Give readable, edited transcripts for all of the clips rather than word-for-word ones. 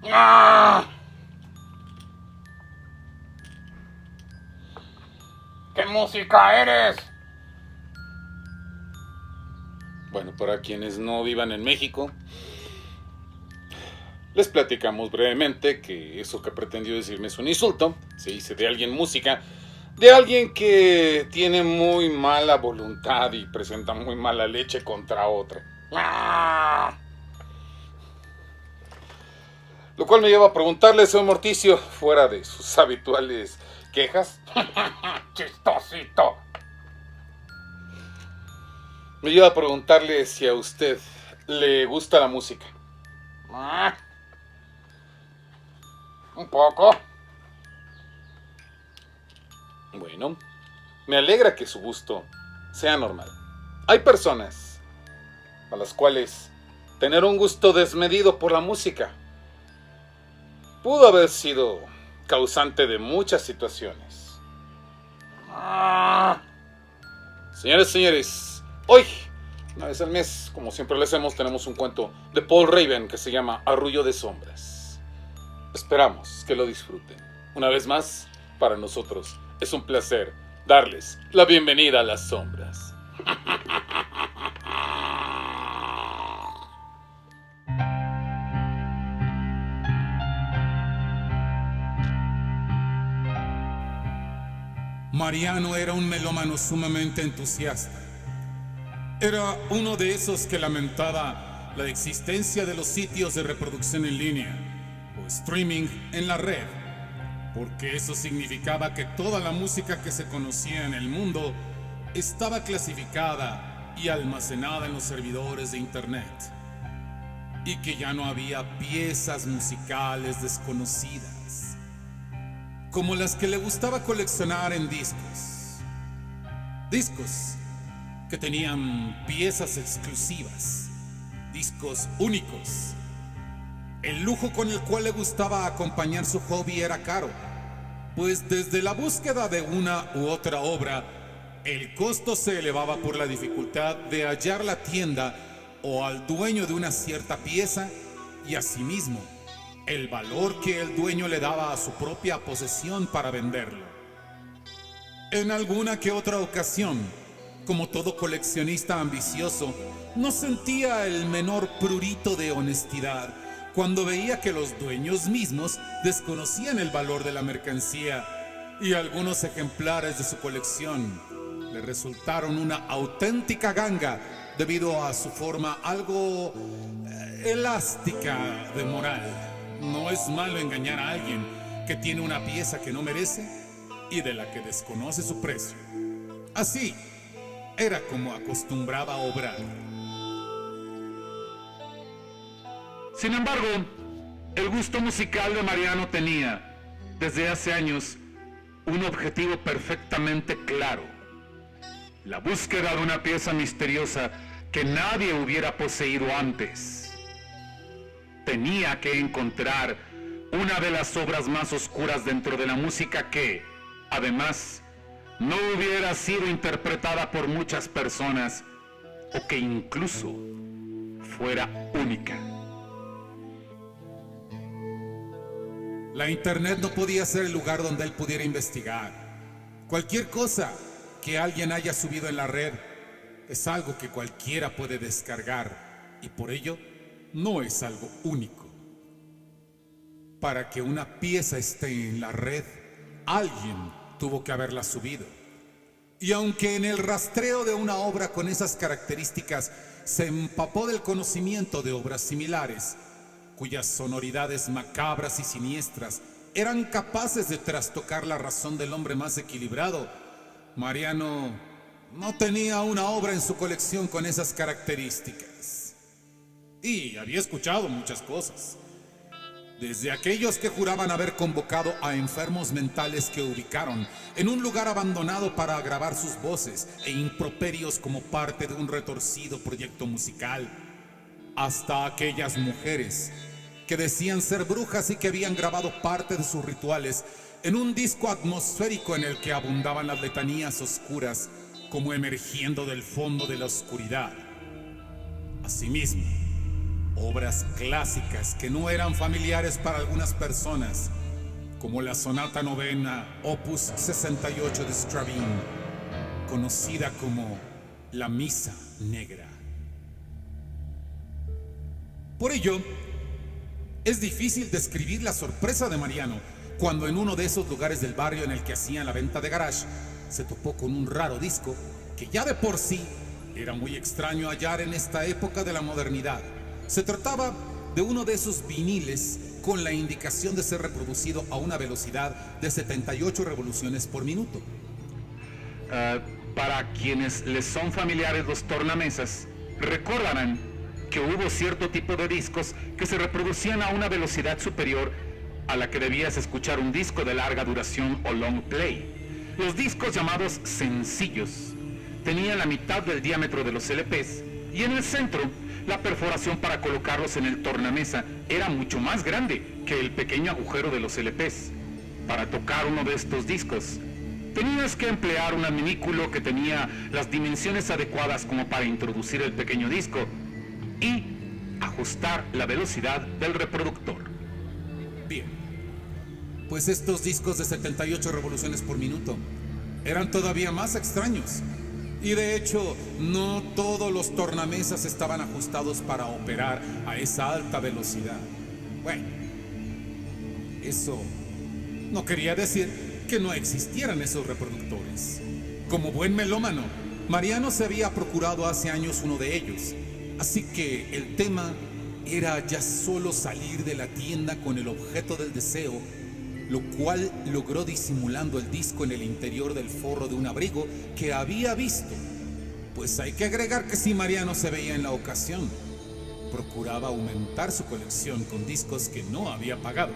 ¡Ah! ¿Qué música eres? Bueno, para quienes no vivan en México, les platicamos brevemente que eso que pretendió decirme es un insulto. Se dice de alguien música, de alguien que tiene muy mala voluntad y presenta muy mala leche contra otra. ¡Ah! Lo cual me lleva a preguntarle, señor Morticio, fuera de sus habituales quejas. Chistosito. Me lleva a preguntarle si a usted le gusta la música. Ah, un poco. Bueno, me alegra que su gusto sea normal. Hay personas a las cuales tener un gusto desmedido por la música pudo haber sido causante de muchas situaciones. Ah. Señores, señores, hoy, una vez al mes, como siempre lo hacemos, tenemos un cuento de Paul Raven que se llama Arrullo de Sombras. Esperamos que lo disfruten. Una vez más, para nosotros es un placer darles la bienvenida a las sombras. Mariano era un melómano sumamente entusiasta. Era uno de esos que lamentaba la existencia de los sitios de reproducción en línea o streaming en la red, porque eso significaba que toda la música que se conocía en el mundo estaba clasificada y almacenada en los servidores de internet, y que ya no había piezas musicales desconocidas, como las que le gustaba coleccionar en discos. Discos que tenían piezas exclusivas, discos únicos. El lujo con el cual le gustaba acompañar su hobby era caro, pues desde la búsqueda de una u otra obra, el costo se elevaba por la dificultad de hallar la tienda o al dueño de una cierta pieza, y asimismo el valor que el dueño le daba a su propia posesión para venderlo. En alguna que otra ocasión, como todo coleccionista ambicioso, no sentía el menor prurito de honestidad cuando veía que los dueños mismos desconocían el valor de la mercancía, y algunos ejemplares de su colección le resultaron una auténtica ganga debido a su forma algo elástica de moral. No es malo engañar a alguien que tiene una pieza que no merece y de la que desconoce su precio. Así era como acostumbraba a obrar. Sin embargo, el gusto musical de Mariano tenía, desde hace años, un objetivo perfectamente claro: la búsqueda de una pieza misteriosa que nadie hubiera poseído antes. Tenía que encontrar una de las obras más oscuras dentro de la música que, además, no hubiera sido interpretada por muchas personas, o que incluso fuera única. La internet no podía ser el lugar donde él pudiera investigar. Cualquier cosa que alguien haya subido en la red es algo que cualquiera puede descargar, y por ello no es algo único. Para que una pieza esté en la red, alguien tuvo que haberla subido. Y aunque en el rastreo de una obra con esas características se empapó del conocimiento de obras similares, cuyas sonoridades macabras y siniestras eran capaces de trastocar la razón del hombre más equilibrado, Mariano no tenía una obra en su colección con esas características. Y había escuchado muchas cosas. Desde aquellos que juraban haber convocado a enfermos mentales que ubicaron en un lugar abandonado para grabar sus voces e improperios como parte de un retorcido proyecto musical, hasta aquellas mujeres que decían ser brujas y que habían grabado parte de sus rituales en un disco atmosférico en el que abundaban las letanías oscuras como emergiendo del fondo de la oscuridad. Asimismo, obras clásicas que no eran familiares para algunas personas, como la Sonata Novena Opus 68 de Stravinsky, conocida como la Misa Negra. Por ello, es difícil describir la sorpresa de Mariano cuando en uno de esos lugares del barrio en el que hacían la venta de garage se topó con un raro disco que ya de por sí era muy extraño hallar en esta época de la modernidad. Se trataba de uno de esos viniles con la indicación de ser reproducido a una velocidad de 78 revoluciones por minuto. Para quienes les son familiares los tornamesas, recordarán que hubo cierto tipo de discos que se reproducían a una velocidad superior a la que debías escuchar un disco de larga duración o long play. Los discos llamados sencillos tenían la mitad del diámetro de los LPs y en el centro la perforación para colocarlos en el tornamesa era mucho más grande que el pequeño agujero de los LPs. Para tocar uno de estos discos tenías que emplear un adminículo que tenía las dimensiones adecuadas como para introducir el pequeño disco y ajustar la velocidad del reproductor. Bien, pues estos discos de 78 revoluciones por minuto eran todavía más extraños. Y de hecho, no todos los tornamesas estaban ajustados para operar a esa alta velocidad. Bueno, eso no quería decir que no existieran esos reproductores. Como buen melómano, Mariano se había procurado hace años uno de ellos. Así que el tema era ya solo salir de la tienda con el objeto del deseo, lo cual logró disimulando el disco en el interior del forro de un abrigo que había visto. Pues hay que agregar que si Mariano se veía en la ocasión, procuraba aumentar su colección con discos que no había pagado.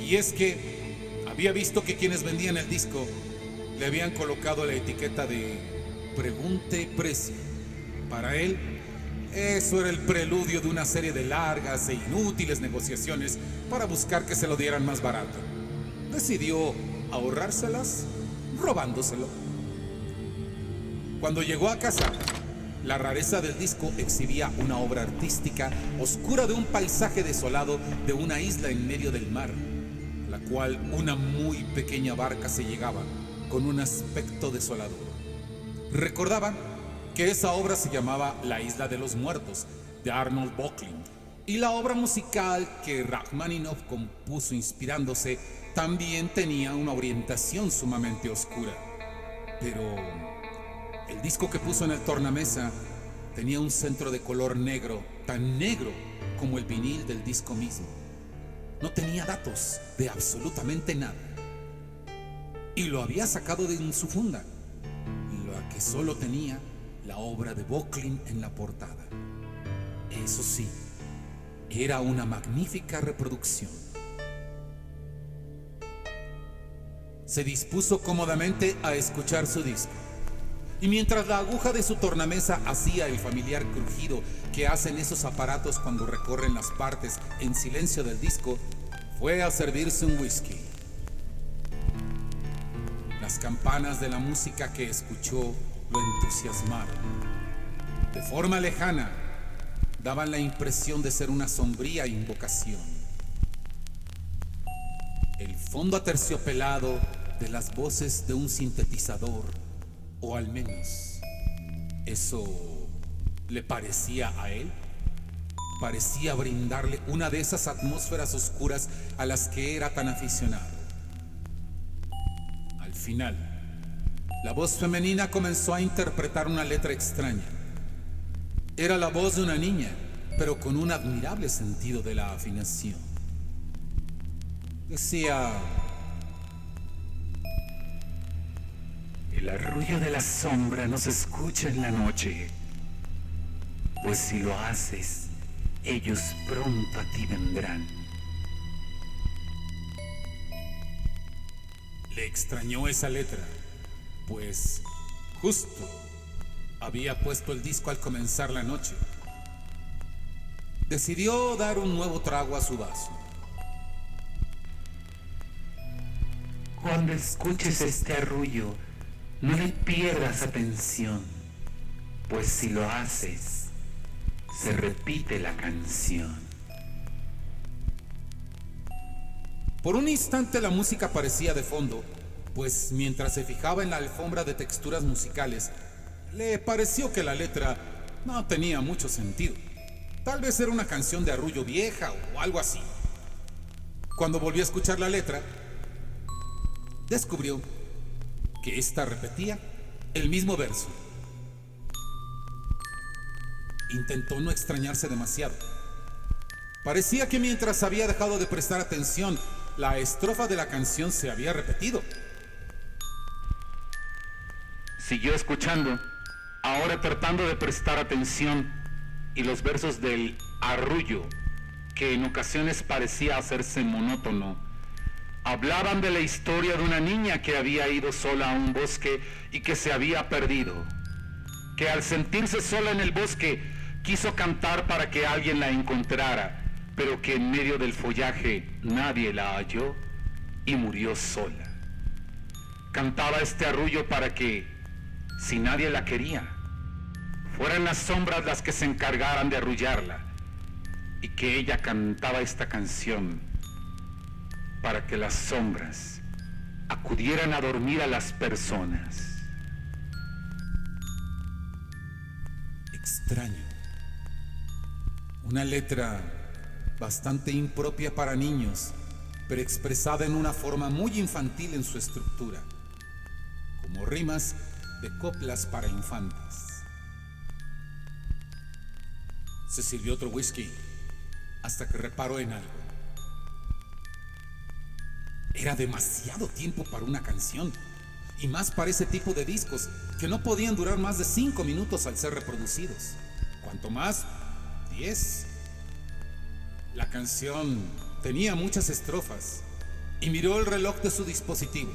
Y es que había visto que quienes vendían el disco le habían colocado la etiqueta de pregunte precio. Para él, eso era el preludio de una serie de largas e inútiles negociaciones para buscar que se lo dieran más barato. Decidió ahorrárselas robándoselo. Cuando llegó a casa, la rareza del disco exhibía una obra artística oscura de un paisaje desolado de una isla en medio del mar, a la cual una muy pequeña barca se llegaba con un aspecto desolador. Recordaba que esa obra se llamaba La Isla de los Muertos, de Arnold Böcklin, y la obra musical que Rachmaninoff compuso inspirándose también tenía una orientación sumamente oscura. Pero el disco que puso en el tornamesa tenía un centro de color negro, tan negro como el vinil del disco mismo. No tenía datos de absolutamente nada. Y lo había sacado de su funda, la que solo tenía la obra de Böcklin en la portada. Eso sí, era una magnífica reproducción. Se dispuso cómodamente a escuchar su disco. Y mientras la aguja de su tornamesa hacía el familiar crujido que hacen esos aparatos cuando recorren las partes en silencio del disco, fue a servirse un whisky. Las campanas de la música que escuchó lo entusiasmaron. De forma lejana, daban la impresión de ser una sombría invocación. El fondo aterciopelado de las voces de un sintetizador, o al menos eso le parecía a él, parecía brindarle una de esas atmósferas oscuras a las que era tan aficionado. Al final, la voz femenina comenzó a interpretar una letra extraña. Era la voz de una niña, pero con un admirable sentido de la afinación. Decía: el arrullo de la sombra no se escucha en la noche, pues si lo haces, ellos pronto a ti vendrán. Le extrañó esa letra, pues justo había puesto el disco al comenzar la noche. Decidió dar un nuevo trago a su vaso. Cuando escuches este arrullo, no le pierdas atención, pues si lo haces, se repite la canción. Por un instante la música parecía de fondo, pues mientras se fijaba en la alfombra de texturas musicales, le pareció que la letra no tenía mucho sentido. Tal vez era una canción de arrullo vieja o algo así. Cuando volvió a escuchar la letra, descubrió que ésta repetía el mismo verso. Intentó no extrañarse demasiado. Parecía que mientras había dejado de prestar atención, la estrofa de la canción se había repetido. Siguió escuchando, ahora tratando de prestar atención, y los versos del arrullo, que en ocasiones parecía hacerse monótono, hablaban de la historia de una niña que había ido sola a un bosque y que se había perdido, que al sentirse sola en el bosque quiso cantar para que alguien la encontrara, pero que en medio del follaje nadie la halló y murió sola. Cantaba este arrullo para que, si nadie la quería, fueran las sombras las que se encargaran de arrullarla, y que ella cantaba esta canción para que las sombras acudieran a dormir a las personas. Extraño. Una letra bastante impropia para niños, pero expresada en una forma muy infantil en su estructura, como rimas de coplas para infantes. Se sirvió otro whisky hasta que reparó en algo. Era demasiado tiempo para una canción, y más para ese tipo de discos que no podían durar más de 5 minutos al ser reproducidos. Cuanto más, 10. La canción tenía muchas estrofas y miró el reloj de su dispositivo.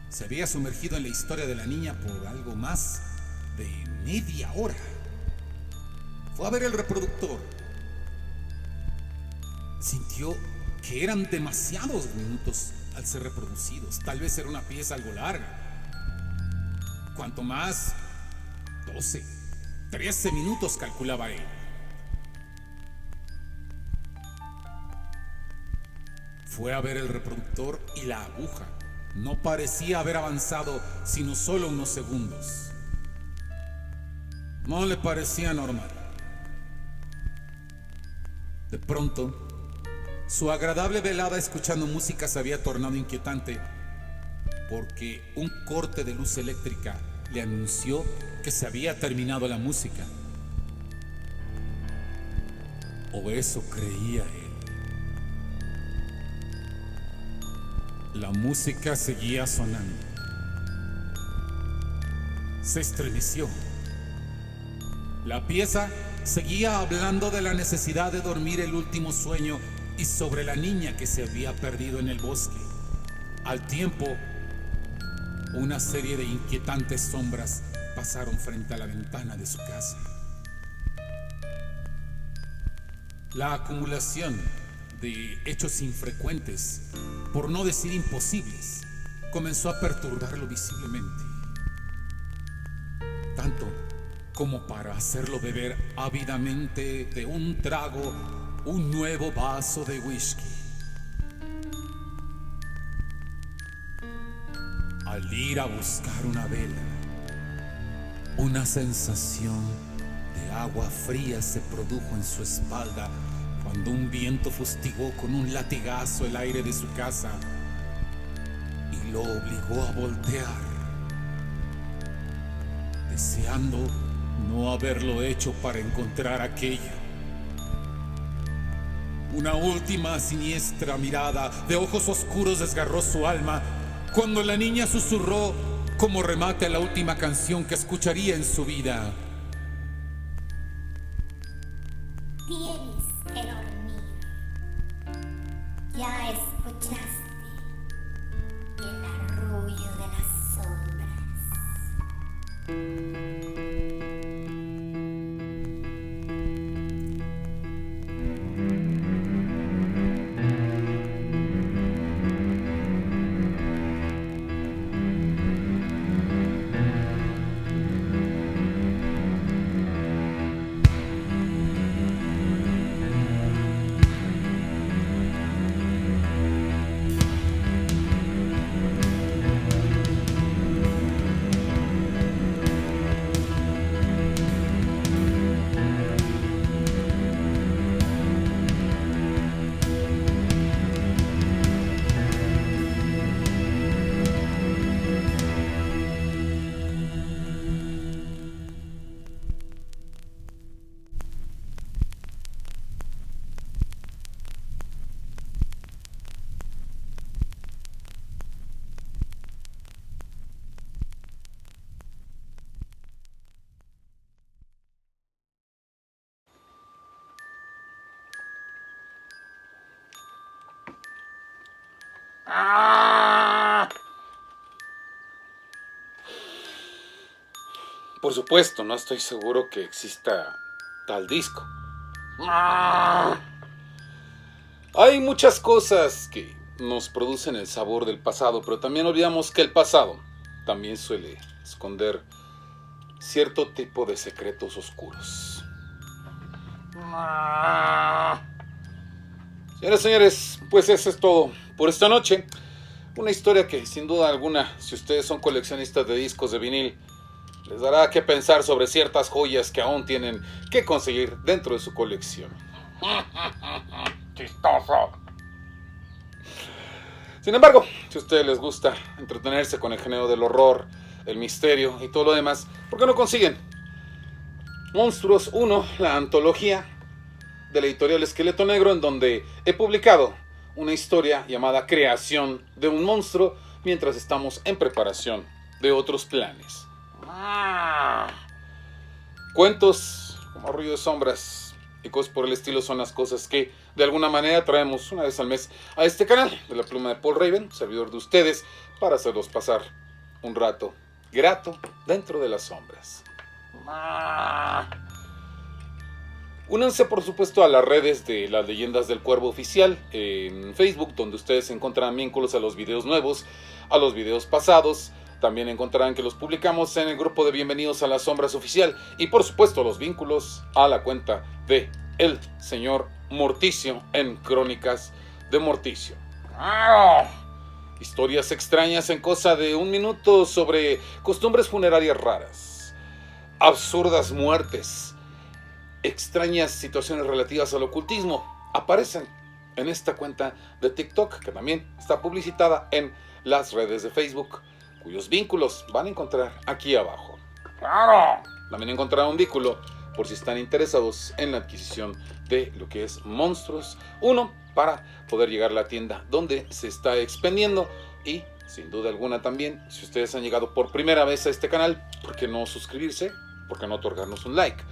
Se había sumergido en la historia de la niña por algo más de media hora. Fue a ver el reproductor. Sintió que eran demasiados minutos al ser reproducidos. Tal vez era una pieza algo larga. Cuanto más, 12, 13 minutos calculaba él. Fue a ver el reproductor y la aguja no parecía haber avanzado sino solo unos segundos. No le parecía normal. De pronto, su agradable velada escuchando música se había tornado inquietante, porque un corte de luz eléctrica le anunció que se había terminado la música. O eso creía él. La música seguía sonando. Se estremeció. La pieza seguía hablando de la necesidad de dormir el último sueño y sobre la niña que se había perdido en el bosque. Al tiempo, una serie de inquietantes sombras pasaron frente a la ventana de su casa. La acumulación de hechos infrecuentes, por no decir imposibles, comenzó a perturbarlo visiblemente. Tanto como para hacerlo beber ávidamente de un trago un nuevo vaso de whisky. Al ir a buscar una vela, una sensación de agua fría se produjo en su espalda cuando un viento fustigó con un latigazo el aire de su casa y lo obligó a voltear, deseando no haberlo hecho para encontrar aquello. Una última siniestra mirada de ojos oscuros desgarró su alma cuando la niña susurró como remate a la última canción que escucharía en su vida. Tienes que dormir. Ya escuchaste el arrullo de las sombras. Por supuesto, no estoy seguro que exista tal disco. Hay muchas cosas que nos producen el sabor del pasado, pero también olvidamos que el pasado también suele esconder cierto tipo de secretos oscuros. Señoras y señores, pues eso es todo por esta noche. Una historia que sin duda alguna, si ustedes son coleccionistas de discos de vinil, les dará que pensar sobre ciertas joyas que aún tienen que conseguir dentro de su colección. Chistoso. Sin embargo, si a ustedes les gusta entretenerse con el género del horror, el misterio y todo lo demás, ¿por qué no consiguen Monstruos 1, la antología de la editorial Esqueleto Negro, en donde he publicado una historia llamada Creación de un monstruo mientras estamos en preparación de otros planes? Cuentos como Arroyo de Sombras y cosas por el estilo son las cosas que de alguna manera traemos una vez al mes a este canal de la pluma de Paul Raven, servidor de ustedes, para hacerlos pasar un rato grato dentro de las sombras. Únanse por supuesto a las redes de las Leyendas del Cuervo Oficial en Facebook, donde ustedes encontrarán vínculos a los videos nuevos, a los videos pasados. También encontrarán que los publicamos en el grupo de Bienvenidos a las Sombras Oficial y por supuesto los vínculos a la cuenta de el señor Morticio en Crónicas de Morticio. Historias extrañas en cosa de un minuto sobre costumbres funerarias raras, absurdas muertes, extrañas situaciones relativas al ocultismo aparecen en esta cuenta de TikTok, que también está publicitada en las redes de Facebook, cuyos vínculos van a encontrar aquí abajo. ¡Claro! También encontrarán un vínculo por si están interesados en la adquisición de lo que es Monstruos 1 para poder llegar a la tienda donde se está expendiendo. Y sin duda alguna también, si ustedes han llegado por primera vez a este canal, ¿por qué no suscribirse? ¿Por qué no otorgarnos un like?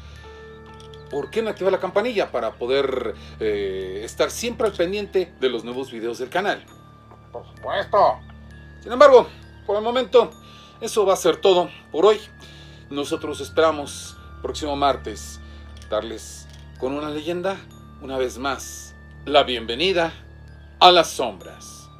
¿Por qué no activar la campanilla para poder estar siempre al pendiente de los nuevos videos del canal? Por supuesto. Sin embargo, por el momento, eso va a ser todo por hoy. Nosotros esperamos próximo martes darles con una leyenda, una vez más, la bienvenida a las sombras.